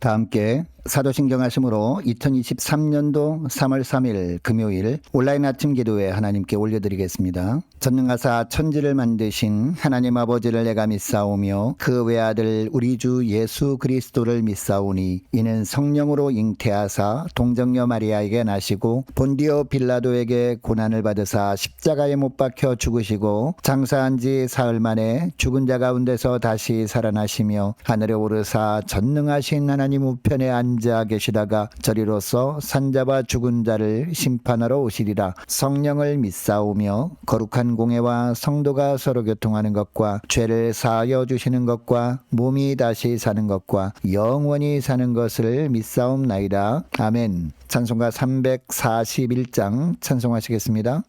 다 함께 사도신경 하심으로 2023년도 3월 3일 금요일 온라인 아침 기도회 하나님께 올려드리겠습니다. 전능하사 천지를 만드신 하나님 아버지를 내가 믿사오며 그 외아들 우리 주 예수 그리스도를 믿사오니 이는 성령으로 잉태하사 동정녀 마리아에게 나시고 본디오 빌라도에게 고난을 받으사 십자가에 못 박혀 죽으시고 장사한 지 사흘 만에 죽은 자 가운데서 다시 살아나시며 하늘에 오르사 전능하신 하나님 우편에 앉아 계시다가 저리로서 산자와 죽은 자를 심판하러 오시리라. 성령을 믿사오며 거룩한 공회와 성도가 서로 교통하는 것과 죄를 사하여 주시는 것과 몸이 다시 사는 것과 영원히 사는 것을 믿사옵나이다. 아멘. 찬송가 341장 찬송하시겠습니다.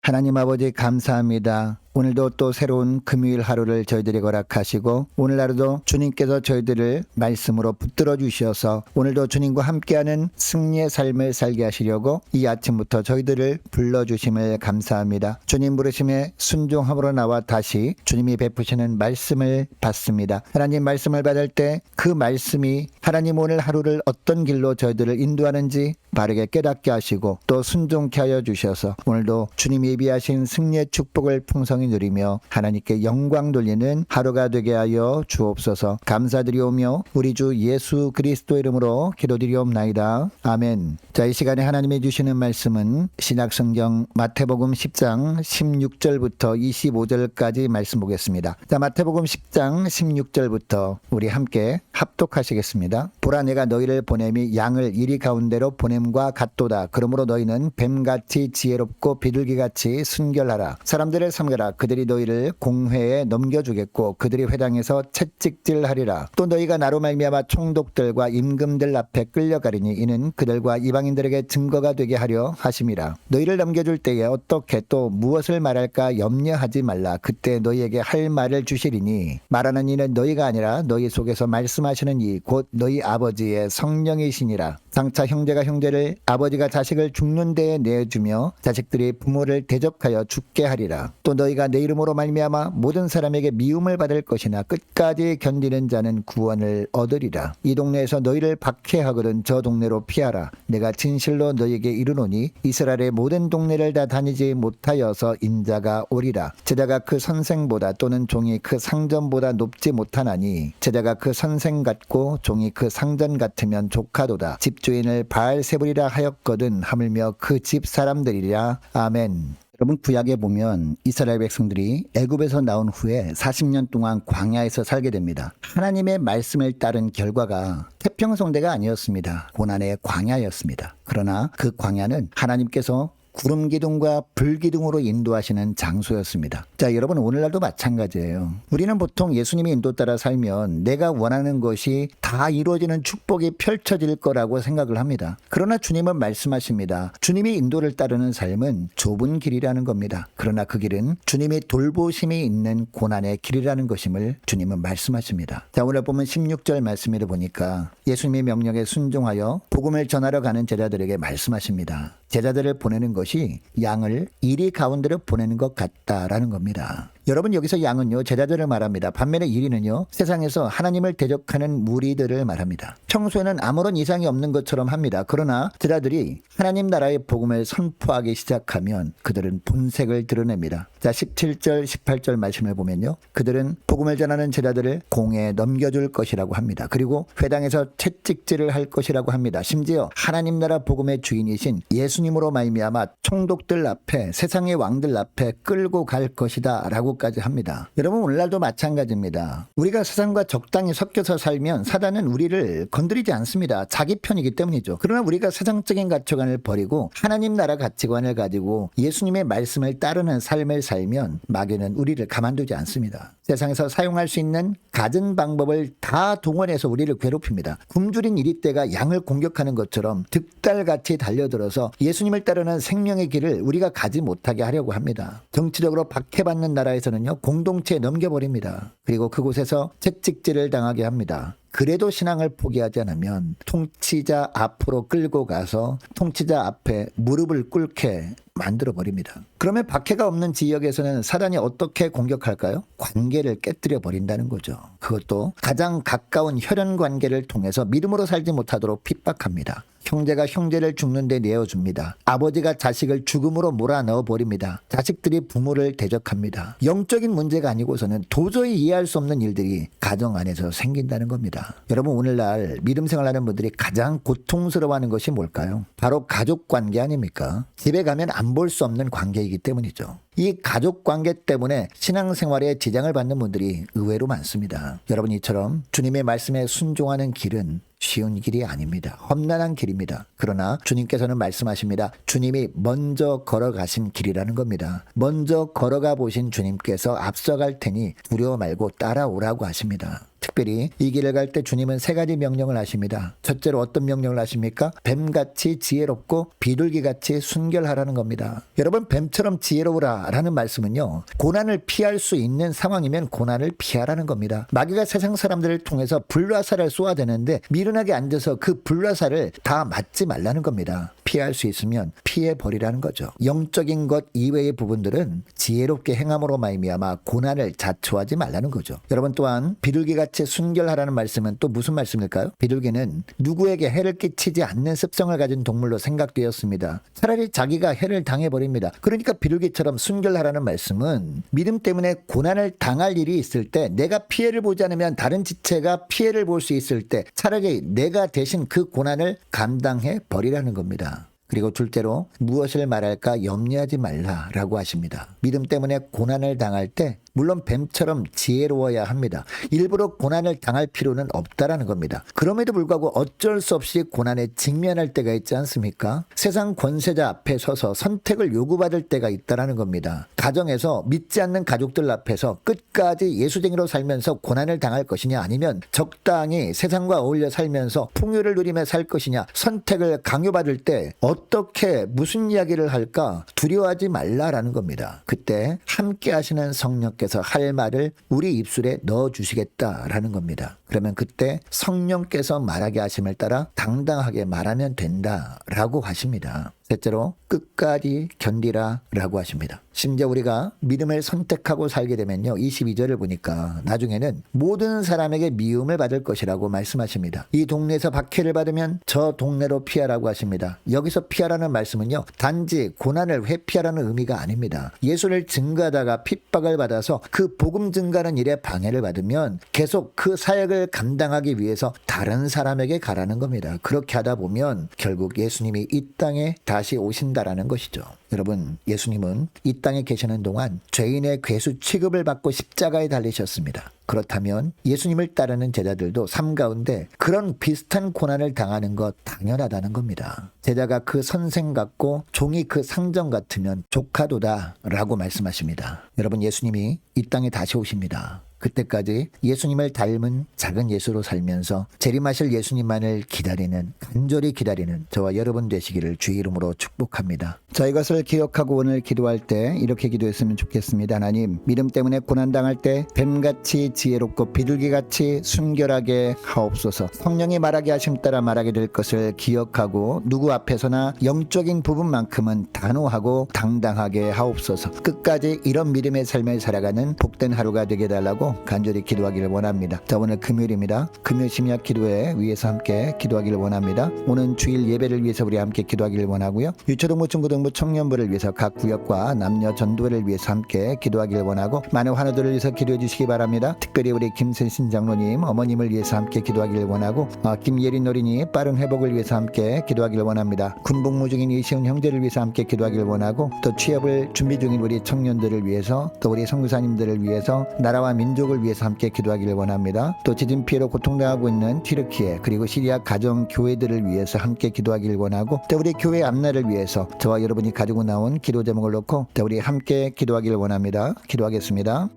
하나님 아버지 감사합니다. 오늘도 또 새로운 금요일 하루를 저희들이 허락하시고 오늘 하루도 주님께서 저희들을 말씀으로 붙들어 주셔서 오늘도 주님과 함께하는 승리의 삶을 살게 하시려고 이 아침부터 저희들을 불러주심을 감사합니다. 주님 부르심에 순종함으로 나와 다시 주님이 베푸시는 말씀을 받습니다. 하나님 말씀을 받을 때 그 말씀이 하나님 오늘 하루를 어떤 길로 저희들을 인도하는지 바르게 깨닫게 하시고 또 순종케 하여 주셔서 오늘도 주님이 예비하신 승리의 축복을 풍성히 누리며 하나님께 영광 돌리는 하루가 되게 하여 주옵소서. 감사드리오며 우리 주 예수 그리스도 이름으로 기도드리옵나이다. 아멘. 자, 이 시간에 하나님이 주시는 말씀은 신약성경 마태복음 10장 16절부터 25절까지 말씀 보겠습니다. 자, 마태복음 10장 16절부터 우리 함께 합독하시겠습니다. 보라, 내가 너희를 보냄이 양을 이리 가운데로 보냄과 같도다. 그러므로 너희는 뱀같이 지혜롭고 비둘기같이 순결하라. 사람들을 섬겨라. 그들이 너희를 공회에 넘겨주겠고 그들이 회당에서 채찍질하리라. 또 너희가 나로 말미암아 총독들과 임금들 앞에 끌려가리니 이는 그들과 이방인들에게 증거가 되게 하려 하심이라. 너희를 넘겨줄 때에 어떻게 또 무엇을 말할까 염려하지 말라. 그때 너희에게 할 말을 주시리니 말하는 이는 너희가 아니라 너희 속에서 말씀하시는 이 곧 너희 아버지의 성령이시니라. 장차 형제가 형제를 아버지가 자식을 죽는 데에 내주며 자식들이 부모를 대적하여 죽게 하리라. 또 너희가 내 이름으로 말미암아 모든 사람에게 미움을 받을 것이나 끝까지 견디는 자는 구원을 얻으리라. 이 동네에서 너희를 박해하거든 저 동네로 피하라. 내가 진실로 너희에게 이르노니 이스라엘의 모든 동네를 다 다니지 못하여서 인자가 오리라. 제자가 그 선생보다 또는 종이 그 상전보다 높지 못하나니 제자가 그 선생 같고 종이 그 상전 같으면 조카도다. 집주인을 바알세불이라 하였거든 하물며 그 집 사람들이라. 아멘. 여러분 구약에 보면 이스라엘 백성들이 애굽에서 나온 후에 40년 동안 광야에서 살게 됩니다. 하나님의 말씀을 따른 결과가 태평성대가 아니었습니다. 고난의 광야였습니다. 그러나 그 광야는 하나님께서 구름 기둥과 불 기둥으로 인도하시는 장소였습니다. 자, 여러분 오늘날도 마찬가지예요. 우리는 보통 예수님의 인도 따라 살면 내가 원하는 것이 다 이루어지는 축복이 펼쳐질 거라고 생각을 합니다. 그러나 주님은 말씀하십니다. 주님이 인도를 따르는 삶은 좁은 길이라는 겁니다. 그러나 그 길은 주님이 돌보심이 있는 고난의 길이라는 것임을 주님은 말씀하십니다. 자, 오늘 보면 16절 말씀을 보니까 예수님의 명령에 순종하여 복음을 전하러 가는 제자들에게 말씀하십니다. 제자들을 보내는 것이 양을 이리 가운데로 보내는 것 같다라는 겁니다. 여러분 여기서 양은요 제자들을 말합니다. 반면에 이리는요 세상에서 하나님을 대적하는 무리들을 말합니다. 평소에는 아무런 이상이 없는 것처럼 합니다. 그러나 제자들이 하나님 나라의 복음을 선포하기 시작하면 그들은 본색을 드러냅니다. 자 17절 18절 말씀을 보면요 그들은 복음을 전하는 제자들을 공에 넘겨줄 것이라고 합니다. 그리고 회당에서 채찍질을 할 것이라고 합니다. 심지어 하나님 나라 복음의 주인이신 예수님으로 말미암아 총독들 앞에 세상의 왕들 앞에 끌고 갈 것이다 라고 까지 합니다. 여러분 오늘날도 마찬가지입니다. 우리가 세상과 적당히 섞여서 살면 사단은 우리를 건드리지 않습니다. 자기 편이기 때문이죠. 그러나 우리가 세상적인 가치관을 버리고 하나님 나라 가치관을 가지고 예수님의 말씀을 따르는 삶을 살면 마귀는 우리를 가만두지 않습니다. 세상에서 사용할 수 있는 갖은 방법을 다 동원해서 우리를 괴롭힙니다. 굶주린 이리떼가 양을 공격하는 것처럼 득달같이 달려들어서 예수님을 따르는 생명의 길을 우리가 가지 못하게 하려고 합니다. 정치적으로 박해받는 나라에서는요 공동체에 넘겨버립니다. 그리고 그곳에서 채찍질을 당하게 합니다. 그래도 신앙을 포기하지 않으면 통치자 앞으로 끌고 가서 통치자 앞에 무릎을 꿇게 만들어버립니다. 그러면 박해가 없는 지역에서는 사단이 어떻게 공격할까요? 관계를 깨뜨려 버린다는 거죠. 그것도 가장 가까운 혈연 관계를 통해서 믿음으로 살지 못하도록 핍박합니다. 형제가 형제를 죽는 데 내어줍니다. 아버지가 자식을 죽음으로 몰아넣어 버립니다. 자식들이 부모를 대적합니다. 영적인 문제가 아니고서는 도저히 이해할 수 없는 일들이 가정 안에서 생긴다는 겁니다. 여러분 오늘날 믿음 생활하는 분들이 가장 고통스러워하는 것이 뭘까요? 바로 가족 관계 아닙니까? 집에 가면 안 볼 수 없는 관계이기 때문이죠. 이 가족 관계 때문에 신앙생활에 지장을 받는 분들이 의외로 많습니다. 여러분 이처럼 주님의 말씀에 순종하는 길은 쉬운 길이 아닙니다. 험난한 길입니다. 그러나 주님께서는 말씀하십니다. 주님이 먼저 걸어가신 길이라는 겁니다. 먼저 걸어가 보신 주님께서 앞서갈 테니 두려워 말고 따라오라고 하십니다. 특별히 이 길을 갈 때 주님은 3가지 명령을 하십니다. 첫째로 어떤 명령을 하십니까? 뱀같이 지혜롭고 비둘기같이 순결하라는 겁니다. 여러분 뱀처럼 지혜로우라 라는 말씀은요 고난을 피할 수 있는 상황이면 고난을 피하라는 겁니다. 마귀가 세상 사람들을 통해서 불화살을 쏘아대는데 미련하게 앉아서 그 불화살을 다 맞지 말라는 겁니다. 피할 수 있으면 피해버리라는 거죠. 영적인 것 이외의 부분들은 지혜롭게 행함으로 말미암아 고난을 자초하지 말라는 거죠. 여러분 또한 비둘기같이 순결하라는 말씀은 또 무슨 말씀일까요? 비둘기는 누구에게 해를 끼치지 않는 습성을 가진 동물로 생각되었습니다. 차라리 자기가 해를 당해버립니다. 그러니까 비둘기처럼 순결하라는 말씀은 믿음 때문에 고난을 당할 일이 있을 때 내가 피해를 보지 않으면 다른 지체가 피해를 볼 수 있을 때 차라리 내가 대신 그 고난을 감당해 버리라는 겁니다. 그리고 둘째로 무엇을 말할까 염려하지 말라라고 하십니다. 믿음 때문에 고난을 당할 때 물론 뱀처럼 지혜로워야 합니다. 일부러 고난을 당할 필요는 없다라는 겁니다. 그럼에도 불구하고 어쩔 수 없이 고난에 직면할 때가 있지 않습니까? 세상 권세자 앞에 서서 선택을 요구받을 때가 있다라는 겁니다. 가정에서 믿지 않는 가족들 앞에서 끝까지 예수쟁이로 살면서 고난을 당할 것이냐 아니면 적당히 세상과 어울려 살면서 풍요를 누리며 살 것이냐 선택을 강요받을 때 어떻게 무슨 이야기를 할까 두려워하지 말라라는 겁니다. 그때 함께 하시는 성령께서 할 말을 우리 입술에 넣어주시겠다라는 겁니다. 그러면 그때 성령께서 말하게 하심을 따라 당당하게 말하면 된다라고 하십니다. 셋째로 끝까지 견디라 라고 하십니다. 심지어 우리가 믿음을 선택하고 살게 되면요 22절을 보니까 나중에는 모든 사람에게 미움을 받을 것이라고 말씀하십니다. 이 동네에서 박해를 받으면 저 동네로 피하라고 하십니다. 여기서 피하라는 말씀은요 단지 고난을 회피하라는 의미가 아닙니다. 예수를 증거하다가 핍박을 받아서 그 복음 증가하는 일에 방해를 받으면 계속 그 사역을 감당하기 위해서 다른 사람에게 가라는 겁니다. 그렇게 하다 보면 결국 예수님이 이 땅에 다시 오신다라는 것이죠. 여러분, 예수님은 이 땅에 계시는 동안 죄인의 괴수 취급을 받고 십자가에 달리셨습니다. 그렇다면 예수님을 따르는 제자들도 삶 가운데 그런 비슷한 고난을 당하는 것 당연하다는 겁니다. 제자가 그 선생 같고 종이 그 상전 같으면 족하도다라고 말씀하십니다. 여러분, 예수님이 이 땅에 다시 오십니다. 그때까지 예수님을 닮은 작은 예수로 살면서 재림하실 예수님만을 기다리는, 간절히 기다리는 저와 여러분 되시기를 주의 이름으로 축복합니다. 자, 이것을 기억하고 오늘 기도할 때 이렇게 기도했으면 좋겠습니다. 하나님, 믿음 때문에 고난당할 때 뱀같이 지혜롭고 비둘기같이 순결하게 하옵소서. 성령이 말하게 하심 따라 말하게 될 것을 기억하고 누구 앞에서나 영적인 부분만큼은 단호하고 당당하게 하옵소서. 끝까지 이런 믿음의 삶을 살아가는 복된 하루가 되게 달라고 간절히 기도하기를 원합니다. 자, 오늘 금요일입니다. 금요 심야 기도회 위해서 함께 기도하기를 원합니다. 오늘 주일 예배를 위해서 우리 함께 기도하기를 원하고요. 유초등부, 중고등부, 청년부를 위해서 각 구역과 남녀 전도회를 위해서 함께 기도하기를 원하고 많은 환우들을 위해서 기도해 주시기 바랍니다. 특별히 우리 김세신 장로님 어머님을 위해서 함께 기도하기를 원하고 김예린 어린이 빠른 회복을 위해서 함께 기도하기를 원합니다. 군복무 중인 이시훈 형제를 위해서 함께 기도하기를 원하고 또 취업을 준비 중인 우리 청년들을 위해서 또 우리 선교사님들을 위해서 나라와 민족을 위해서 함께 기도하기를 원합니다. 또 지진 피해로 고통당하고 있는 튀르키예 그리고 시리아 가정 교회들을 위해서 함께 기도하기를 원하고 또 우리 교회 앞날을 위해서 저와 여러분이 가지고 나온 기도 제목을 놓고 또 우리 함께 기도하기를 원합니다. 기도하겠습니다.